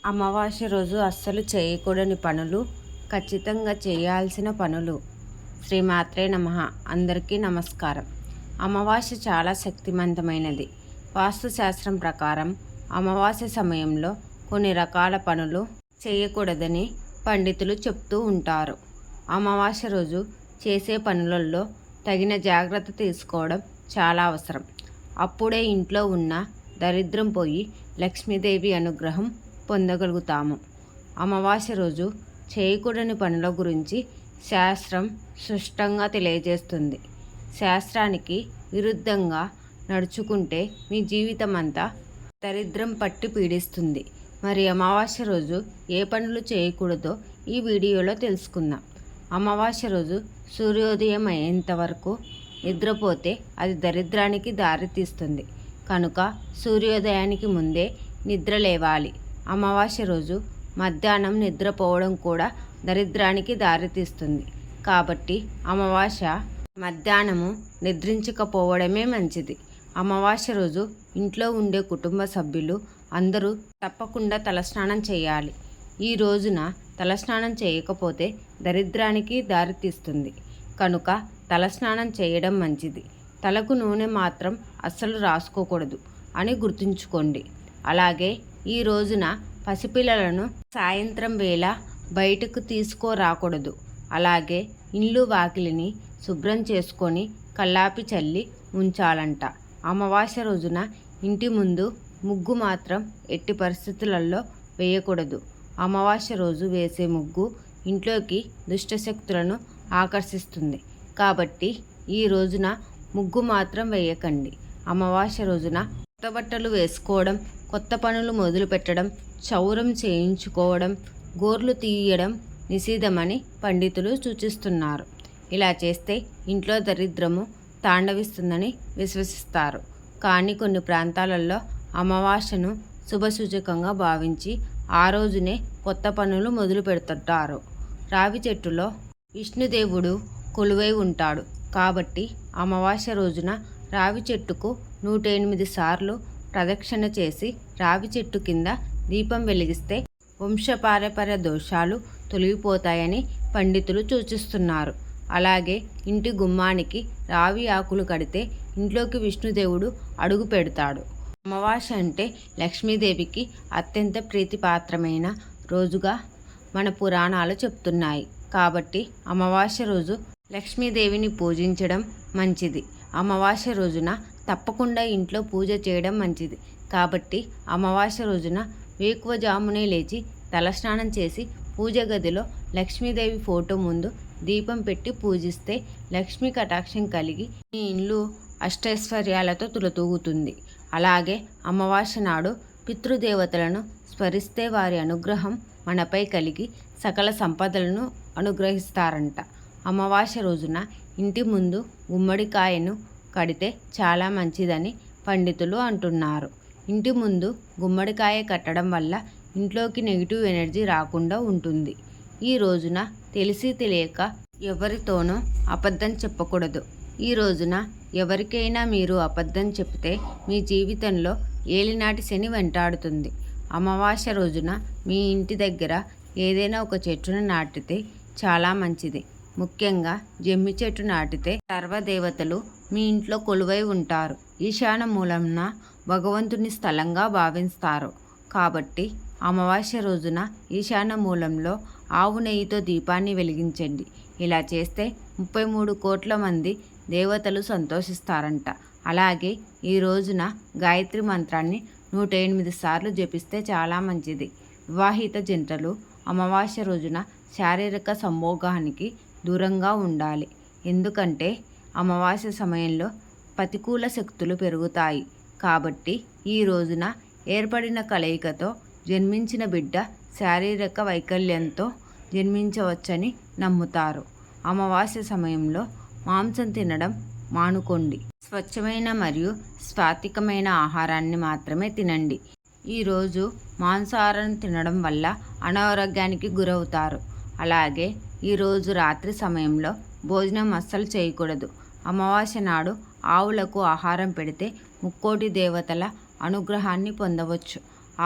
అమావాస్య రోజు అస్సలు చేయకూడని పనులు, ఖచ్చితంగా చేయాల్సిన పనులు. శ్రీమాత్రే నమః. అందరికీ నమస్కారం. అమావాస్య చాలా శక్తివంతమైనది. వాస్తుశాస్త్రం ప్రకారం అమావాస్య సమయంలో కొన్ని రకాల పనులు చేయకూడదని పండితులు చెప్తూ ఉంటారు. అమావాస్య రోజు చేసే పనులలో తగిన జాగ్రత్త తీసుకోవడం చాలా అవసరం. అప్పుడే ఇంట్లో ఉన్న దరిద్రం పోయి లక్ష్మీదేవి అనుగ్రహం పొందగలుగుతాము. అమావాస్య రోజు చేయకూడని పనుల గురించి శాస్త్రం స్పష్టంగా తెలియజేస్తుంది. శాస్త్రానికి విరుద్ధంగా నడుచుకుంటే మీ జీవితం అంతా దరిద్రం పట్టి పీడిస్తుంది. మరి అమావాస్య రోజు ఏ పనులు చేయకూడదో ఈ వీడియోలో తెలుసుకుందాం. అమావాస్య రోజు సూర్యోదయం అయ్యేంత వరకు నిద్రపోతే అది దరిద్రానికి దారితీస్తుంది. కనుక సూర్యోదయానికి ముందే నిద్ర లేవాలి. అమావాస్య రోజు మధ్యాహ్నం నిద్రపోవడం కూడా దరిద్రానికి దారితీస్తుంది. కాబట్టి అమావాస్య మధ్యాహ్నము నిద్రించకపోవడమే మంచిది. అమావాస్య రోజు ఇంట్లో ఉండే కుటుంబ సభ్యులు అందరూ తప్పకుండా తలస్నానం చేయాలి. ఈ రోజున తలస్నానం చేయకపోతే దరిద్రానికి దారితీస్తుంది. కనుక తలస్నానం చేయడం మంచిది. తలకు నూనె మాత్రం అస్సలు రాసుకోకూడదు అని గుర్తుంచుకోండి. అలాగే ఈ రోజున పసిపిల్లలను సాయంత్రం వేళ బయటకు తీసుకురాకూడదు. అలాగే ఇల్లు వాకిలిని శుభ్రం చేసుకొని కల్లాపి చల్లి ఉంచాలంట. అమావాస్య రోజున ఇంటి ముందు ముగ్గు మాత్రం ఎట్టి పరిస్థితులలో వేయకూడదు. అమావాస్య రోజు వేసే ముగ్గు ఇంట్లోకి దుష్టశక్తులను ఆకర్షిస్తుంది. కాబట్టి ఈ రోజున ముగ్గు మాత్రం వేయకండి. అమావాస్య రోజున కొత్త బట్టలు వేసుకోవడం, కొత్త పనులు మొదలు పెట్టడం, క్షౌరం చేయించుకోవడం, గోర్లు తీయడం నిషిద్ధమని పండితులు సూచిస్తున్నారు. ఇలా చేస్తే ఇంట్లో దరిద్రము తాండవిస్తుందని విశ్వసిస్తారు. కానీ కొన్ని ప్రాంతాలలో అమావాస్యను శుభసూచకంగా భావించి ఆ రోజునే కొత్త పనులు మొదలు పెడుతుంటారు. రావి చెట్టులో విష్ణుదేవుడు కొలువై ఉంటాడు. కాబట్టి అమావాస్య రోజున రావి చెట్టుకు 108 సార్లు ప్రదక్షిణ చేసి రావి చెట్టు కింద దీపం వెలిగిస్తే వంశపారంపర్య దోషాలు తొలగిపోతాయని పండితులు సూచిస్తున్నారు. అలాగే ఇంటి గుమ్మానికి రావి ఆకులు కడితే ఇంట్లోకి విష్ణుదేవుడు అడుగు పెడతాడు. అమావాస్య అంటే లక్ష్మీదేవికి అత్యంత ప్రీతిపాత్రమైన రోజుగా మన పురాణాలు చెప్తున్నాయి. కాబట్టి అమావాస్య రోజు లక్ష్మీదేవిని పూజించడం మంచిది. అమావాస్య రోజున తప్పకుండా ఇంట్లో పూజ చేయడం మంచిది. కాబట్టి అమావాస్య రోజున వేకువజామునే లేచి తలస్నానం చేసి పూజ గదిలో లక్ష్మీదేవి ఫోటో ముందు దీపం పెట్టి పూజిస్తే లక్ష్మీ కటాక్షం కలిగి మీ ఇల్లు అష్టైశ్వర్యాలతో తులతూగుతుంది. అలాగే అమావాస్య నాడు పితృదేవతలను స్మరిస్తే వారి అనుగ్రహం మనపై కలిగి సకల సంపదలను అనుగ్రహిస్తారంట. అమావాస్య రోజున ఇంటి ముందు గుమ్మడికాయను కడితే చాలా మంచిదని పండితులు అంటున్నారు. ఇంటి ముందు గుమ్మడికాయ కట్టడం వల్ల ఇంట్లోకి నెగిటివ్ ఎనర్జీ రాకుండా ఉంటుంది. ఈ రోజున తెలిసి తెలియక ఎవరితోనూ అబద్ధం చెప్పకూడదు. ఈ రోజున ఎవరికైనా మీరు అబద్ధం చెప్తే మీ జీవితంలో ఏలినాటి శని వెంటాడుతుంది. అమావాస్య రోజున మీ ఇంటి దగ్గర ఏదైనా ఒక చెట్టును నాటితే చాలా మంచిది. ముఖ్యంగా జమ్మి చెట్టు నాటితే సర్వదేవతలు మీ ఇంట్లో కొలువై ఉంటారు. ఈశాన మూలంన భగవంతుని స్థలంగా భావిస్తారు. కాబట్టి అమావాస్య రోజున ఈశాన్య మూలంలో ఆవు నెయ్యితో దీపాన్ని వెలిగించండి. ఇలా చేస్తే 33 కోట్ల మంది దేవతలు సంతోషిస్తారంట. అలాగే ఈ రోజున గాయత్రి మంత్రాన్ని 108 సార్లు జపిస్తే చాలా మంచిది. వివాహిత జంటలు అమావాస్య రోజున శారీరక సంభోగానికి దూరంగా ఉండాలి. ఎందుకంటే అమావాస్య సమయంలో ప్రతికూల శక్తులు పెరుగుతాయి. కాబట్టి ఈ రోజున ఏర్పడిన కలయికతో జన్మించిన బిడ్డ శారీరక వైకల్యంతో జన్మించవచ్చని నమ్ముతారు. అమావాస్య సమయంలో మాంసం తినడం మానుకోండి. స్వచ్ఛమైన మరియు సాత్వికమైన ఆహారాన్ని మాత్రమే తినండి. ఈరోజు మాంసాహారం తినడం వల్ల అనారోగ్యానికి గురవుతారు. అలాగే ఈరోజు రాత్రి సమయంలో భోజనం అస్సలు చేయకూడదు. అమావాస్య నాడు ఆవులకు ఆహారం పెడితే ముక్కోటి దేవతల అనుగ్రహాన్ని పొందవచ్చు.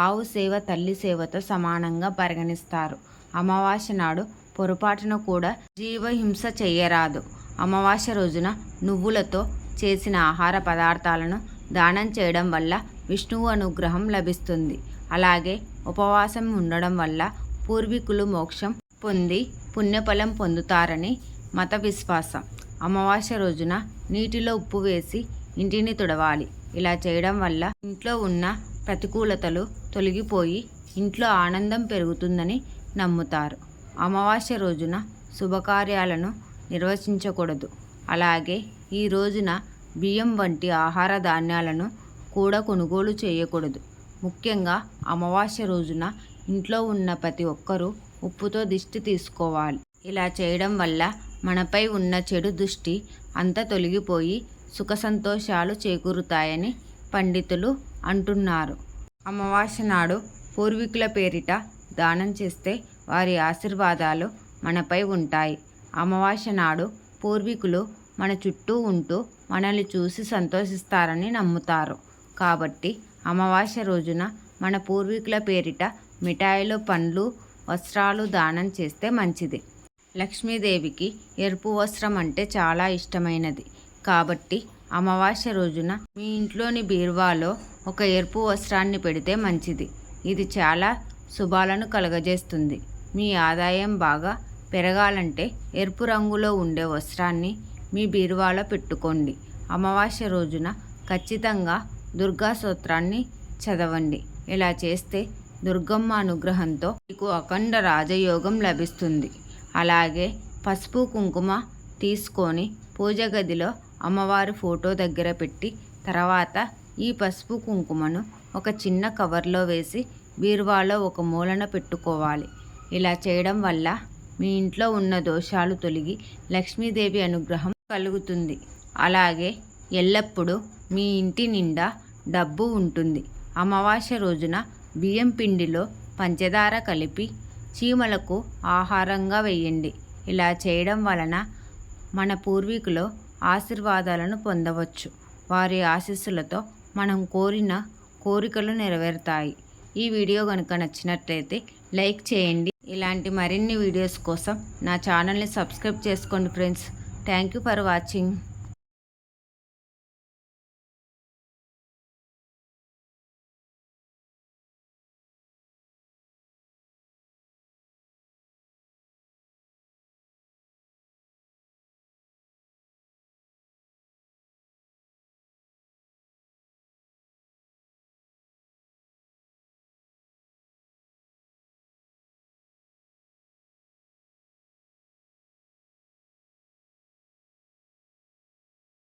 ఆవు సేవ తల్లి సేవతో సమానంగా పరిగణిస్తారు. అమావాస్య నాడు పొరపాటున కూడా జీవహింస చెయ్యరాదు. అమావాస్య రోజున నువ్వులతో చేసిన ఆహార పదార్థాలను దానం చేయడం వల్ల విష్ణువు అనుగ్రహం లభిస్తుంది. అలాగే ఉపవాసం ఉండడం వల్ల పూర్వీకులు మోక్షం పొంది పుణ్యఫలం పొందుతారని మత విశ్వాసం. అమావాస్య రోజున నీటిలో ఉప్పు వేసి ఇంటిని తుడవాలి. ఇలా చేయడం వల్ల ఇంట్లో ఉన్న ప్రతికూలతలు తొలగిపోయి ఇంట్లో ఆనందం పెరుగుతుందని నమ్ముతారు. అమావాస్య రోజున శుభకార్యాలను నిర్వహించకూడదు. అలాగే ఈ రోజున బియ్యం వంటి ఆహార ధాన్యాలను కూడా కొనుగోలు చేయకూడదు. ముఖ్యంగా అమావాస్య రోజున ఇంట్లో ఉన్న ప్రతి ఒక్కరూ ఉప్పుతో దిష్టి తీసుకోవాలి. ఇలా చేయడం వల్ల మనపై ఉన్న చెడు దృష్టి అంతా తొలగిపోయి సుఖ సంతోషాలు చేకూరుతాయని పండితులు అంటున్నారు. అమావాస్య నాడు పూర్వీకుల పేరిట దానం చేస్తే వారి ఆశీర్వాదాలు మనపై ఉంటాయి. అమావాస్య నాడు పూర్వీకులు మన చుట్టూ ఉంటూ మనల్ని చూసి సంతోషిస్తారని నమ్ముతారు. కాబట్టి అమావాస్య రోజున మన పూర్వీకుల పేరిట మిఠాయిలు, పండ్లు, వస్త్రాలు దానం చేస్తే మంచిది. లక్ష్మీదేవికి ఎరుపు వస్త్రం అంటే చాలా ఇష్టమైనది. కాబట్టి అమావాస్య రోజున మీ ఇంట్లోని బీరువాలో ఒక ఎరుపు వస్త్రాన్ని పెడితే మంచిది. ఇది చాలా శుభాలను కలుగజేస్తుంది. మీ ఆదాయం బాగా పెరగాలంటే ఎరుపు రంగులో ఉండే వస్త్రాన్ని మీ బీరువాలో పెట్టుకోండి. అమావాస్య రోజున ఖచ్చితంగా దుర్గా స్తోత్రాన్ని చదవండి. ఇలా చేస్తే దుర్గమ్మ అనుగ్రహంతో మీకు అఖండ రాజయోగం లభిస్తుంది. అలాగే పసుపు కుంకుమ తీసుకొని పూజ గదిలో అమ్మవారి ఫోటో దగ్గర పెట్టి తర్వాత ఈ పసుపు కుంకుమను ఒక చిన్న కవర్లో వేసి బీరువాలో ఒక మూలన పెట్టుకోవాలి. ఇలా చేయడం వల్ల మీ ఇంట్లో ఉన్న దోషాలు తొలగి లక్ష్మీదేవి అనుగ్రహం కలుగుతుంది. అలాగే ఎల్లప్పుడూ మీ ఇంటి నిండా డబ్బు ఉంటుంది. అమావాస్య రోజున బియ్యం పిండిలో పంచదార కలిపి చీమలకు ఆహారంగా వేయండి. ఇలా చేయడం వలన మన పూర్వీకులు ఆశీర్వాదాలను పొందవచ్చు. వారి ఆశీస్సులతో మనం కోరిన కోరికలు నెరవేరుతాయి. ఈ వీడియో కనుక నచ్చినట్లయితే లైక్ చేయండి. ఇలాంటి మరిన్ని వీడియోస్ కోసం నా ఛానల్ని సబ్స్క్రైబ్ చేసుకోండి friends. Thank you for watching.